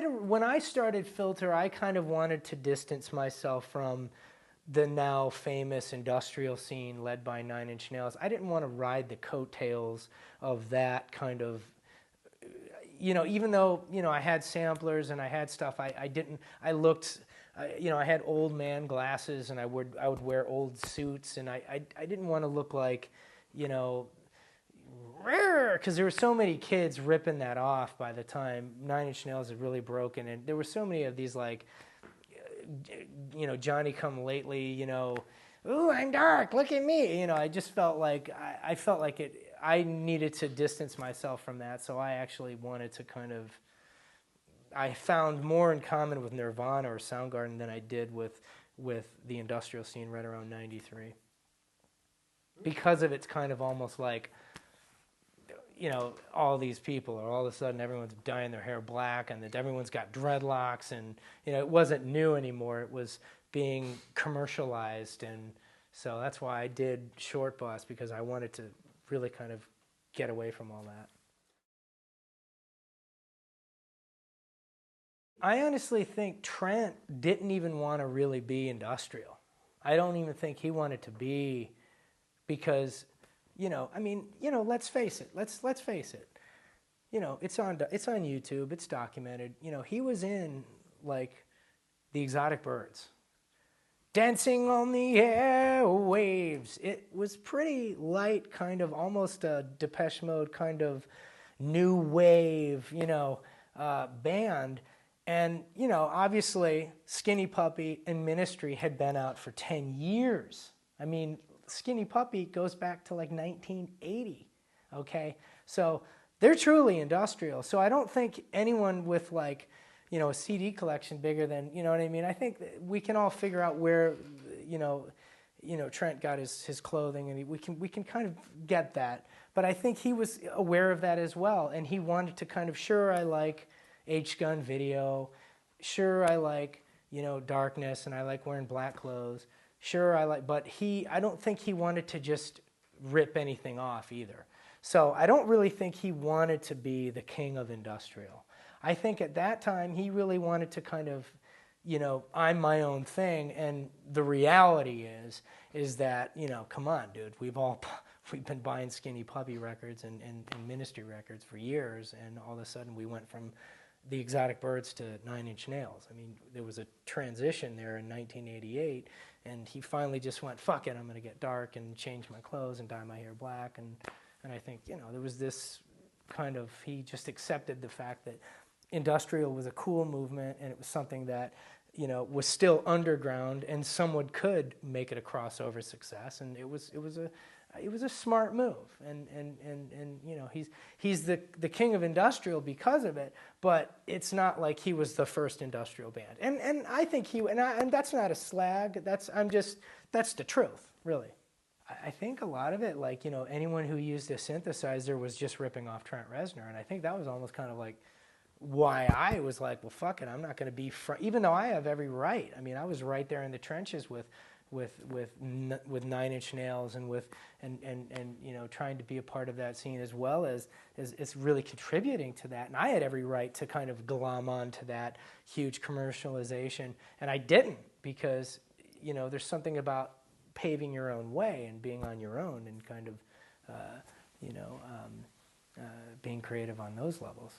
when I started Filter, I kind of wanted to distance myself from the now famous industrial scene led by Nine Inch Nails. I didn't want to ride the coattails of that kind of, you know, even though, you know, I had samplers and I had stuff, I looked, you know, I had old man glasses and I would wear old suits, and I didn't want to look like, you know, because there were so many kids ripping that off by the time Nine Inch Nails had really broken, and there were so many of these, like, you know, Johnny Come Lately, you know, ooh, I'm dark, look at me, you know. I just felt like I felt like I needed to distance myself from that, so I actually wanted to kind of, I found more in common with Nirvana or Soundgarden than I did with the industrial scene right around '93, because of it's kind of almost like, you know, all these people, or all of a sudden everyone's dyeing their hair black, and that everyone's got dreadlocks, and, you know, it wasn't new anymore. It was being commercialized, and so that's why I did Short Bus, because I wanted to really kind of get away from all that. I honestly think Trent didn't even want to really be industrial. I don't even think he wanted to be, because, you know, I mean, you know, let's face it. Let's face it. You know, it's on YouTube. It's documented. You know, he was in, like, the Exotic Birds, dancing on the airwaves. It was pretty light, kind of almost a Depeche Mode kind of new wave, you know, band. And, you know, obviously Skinny Puppy and Ministry had been out for 10 years. I mean, Skinny Puppy goes back to like 1980, okay? So they're truly industrial. So I don't think anyone with, like, you know, a CD collection bigger than, you know what I mean? I think that we can all figure out where, you know, Trent got his clothing, and we can kind of get that. But I think he was aware of that as well, and he wanted to kind of, sure, I like H-Gun Video, sure, I like, you know, Darkness, and I like wearing black clothes. Sure, I like, but I don't think he wanted to just rip anything off either. So I don't really think he wanted to be the king of industrial. I think at that time he really wanted to kind of, you know, I'm my own thing. And the reality is that, you know, come on, dude, we've been buying Skinny Puppy records and Ministry records for years, and all of a sudden we went from the Exotic Birds to Nine Inch Nails. I mean, there was a transition there in 1988, and he finally just went, fuck it, I'm going to get dark and change my clothes and dye my hair black. And I think, you know, there was this kind of, he just accepted the fact that industrial was a cool movement, and it was something that, you know, was still underground, and someone could make it a crossover success, and it was a smart move, and you know, he's the king of industrial because of it, but it's not like he was the first industrial band, and I think and that's not a slag, that's the truth, really. I think a lot of it, like, you know, anyone who used a synthesizer was just ripping off Trent Reznor, and I think that was almost kind of like why I was like, well, fuck it, I'm not going to be even though I have every right. I mean, I was right there in the trenches with Nine Inch Nails, and you know, trying to be a part of that scene, as well as it's really contributing to that. And I had every right to kind of glom onto that huge commercialization, and I didn't, because, you know, there's something about paving your own way and being on your own, and kind of, you know, being creative on those levels.